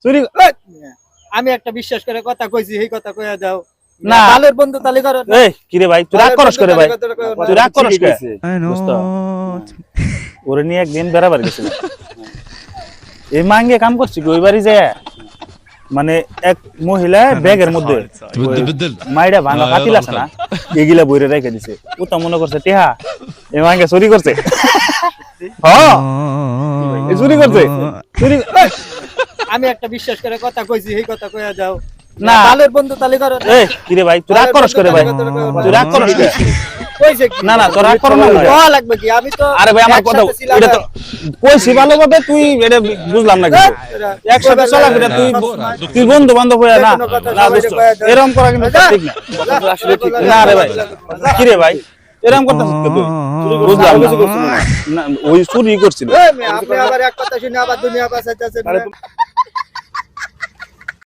চুরি আমি একটা বিশ্বাস করে কথা কইছি এই কথা কইয়া দাও না। ভালোর বন্ধু তালি করো না। এই কি রে ভাই তুই রাগ করস করে ভাই তুই রাগ করস কে দোস্ত ওরে নিয়ে একদিন বেড়াবার গেছিল এই মাঙ্গে কাম করছি কি ওই বাড়ি যায় মানে এক মহিলা ব্যাগের মধ্যে মাইরা ভাঙা পাতিল আছে না এগুলা বইরে রেখে দিছে ও তো মনে করছে টেহা এই মাঙ্গে চুরি করছে হ্যাঁ এই চুরি করছে চুরি আমি একটা বিশ্বাস করে কথা কইছি এই কথা কইয়া দাও না। ভালোর বন্ধু তালি করো না। এই কি রে ভাই তুই রাগ করস করে ভাই তুই রাগ করস কে কইছে কি না না তোর রাগ করো না কোয়া লাগবে কি আমি তো আরে ভাই আমার কথা একসাথে ছিলাম এটা তো কইছি ভালোভাবে তুই এটা বুঝলাম না কিছু একসাথে চলাফেরা তুই বন্ধু বান্ধব হয়ে না না দোস্ত এরকম করা কিন্তু ঠিক না আসলে ঠিক না রে ভাই কি রে ভাই এরকম করতেছিস কে তুই বুঝলাম না। না ওই চুরি করছিল আপনি আবার এক কথা শুনে আবার দুনিয়া বাঁচাইতেছেন